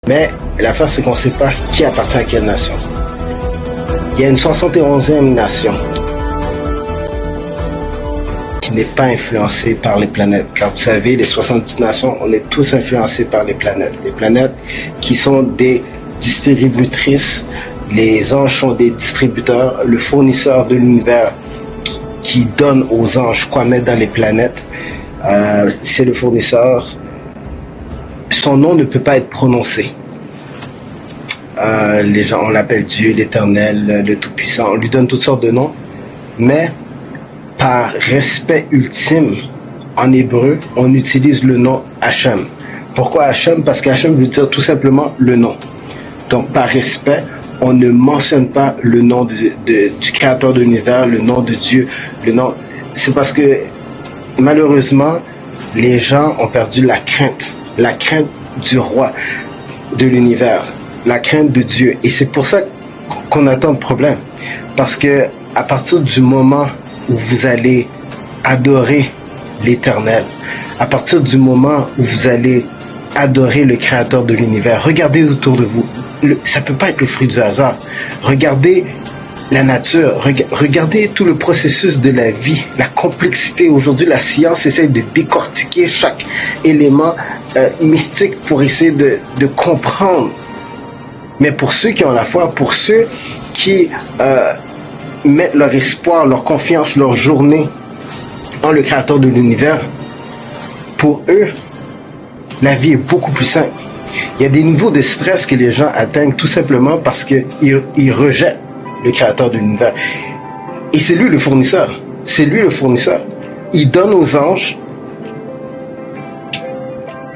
Mais l'affaire, c'est qu'on ne sait pas qui appartient à quelle nation. Il y a une 71e nation qui n'est pas influencée par les planètes. Car vous savez, les 70 nations, on est tous influencés par les planètes. Les planètes qui sont des distributrices, les anges sont des distributeurs, le fournisseur de l'univers qui donne aux anges quoi mettre dans les planètes, c'est le fournisseur. Son nom ne peut pas être prononcé. Les gens, on l'appelle Dieu, l'Éternel, le Tout-Puissant, on lui donne toutes sortes de noms, mais par respect ultime, en hébreu, on utilise le nom Hachem. Pourquoi Hachem? Parce qu'Hachem veut dire tout simplement le nom. Donc par respect, on ne mentionne pas le nom du créateur de l'univers, le nom de Dieu, le nom. C'est parce que malheureusement, les gens ont perdu la crainte du roi de l'univers, la crainte de Dieu. Et c'est pour ça qu'on a tant de problèmes. Parce que à partir du moment où vous allez adorer l'Éternel, à partir du moment où vous allez adorer le créateur de l'univers, regardez autour de vous. Ça peut pas être le fruit du hasard. Regardez la nature, regardez tout le processus de la vie, la complexité. Aujourd'hui, la science essaie de décortiquer chaque élément mystique pour essayer de comprendre. Mais pour ceux qui ont la foi, pour ceux qui mettent leur espoir, leur confiance, leur journée en le créateur de l'univers, pour eux, la vie est beaucoup plus simple. Il y a des niveaux de stress que les gens atteignent tout simplement parce qu'ils rejettent le créateur de l'univers. Et c'est lui le fournisseur. C'est lui le fournisseur. Il donne aux anges,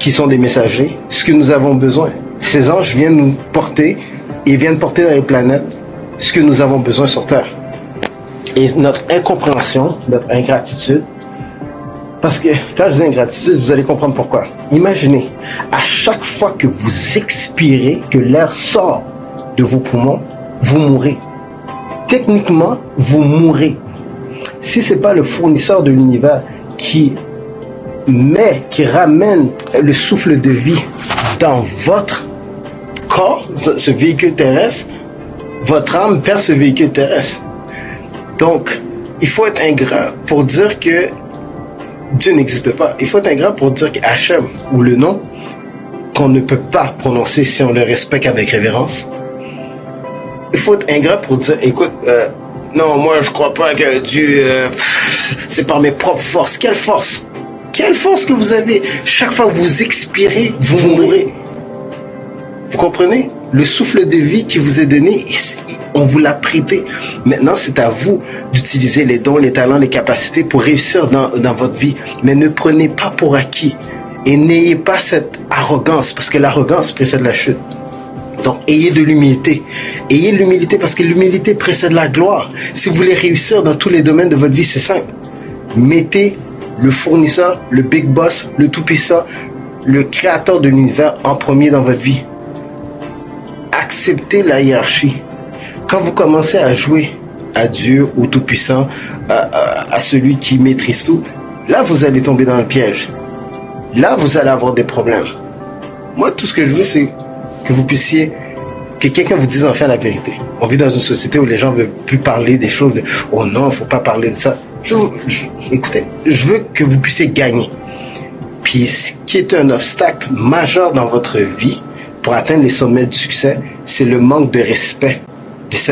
qui sont des messagers, ce que nous avons besoin. Ces anges viennent nous porter, et viennent porter dans les planètes ce que nous avons besoin sur Terre. Et notre incompréhension, notre ingratitude, parce que quand je dis ingratitude, vous allez comprendre pourquoi. Imaginez, à chaque fois que vous expirez, que l'air sort de vos poumons, vous mourrez. Techniquement, vous mourrez. Si c'est pas le fournisseur de l'univers qui ramène le souffle de vie dans votre corps, ce véhicule terrestre, votre âme perd ce véhicule terrestre. Donc, il faut être ingrat pour dire que Dieu n'existe pas. Il faut être ingrat pour dire qu'Hachem, ou le nom, qu'on ne peut pas prononcer si on le respecte avec révérence. Il faut être ingrat pour dire, écoute, non, moi je crois pas que Dieu, c'est par mes propres forces. Quelle force? Quelle force que vous avez? Chaque fois que vous expirez, vous mourrez. Vous comprenez? Le souffle de vie qui vous est donné, on vous l'a prêté. Maintenant, c'est à vous d'utiliser les dons, les talents, les capacités pour réussir dans votre vie. Mais ne prenez pas pour acquis. Et n'ayez pas cette arrogance, parce que l'arrogance précède la chute. Donc, ayez de l'humilité. Ayez l'humilité, parce que l'humilité précède la gloire. Si vous voulez réussir dans tous les domaines de votre vie, c'est simple. Mettez le fournisseur, le big boss, le tout-puissant, le créateur de l'univers en premier dans votre vie. Acceptez la hiérarchie. Quand vous commencez à jouer à Dieu, au Tout-Puissant, à celui qui maîtrise tout, là, vous allez tomber dans le piège. Là, vous allez avoir des problèmes. Moi, tout ce que je veux, c'est que vous puissiez, que quelqu'un vous dise enfin la vérité. On vit dans une société où les gens ne veulent plus parler des choses de « Oh non, il ne faut pas parler de ça ». Écoutez, je veux que vous puissiez gagner. Puis, ce qui est un obstacle majeur dans votre vie, pour atteindre les sommets du succès, c'est le manque de respect de cette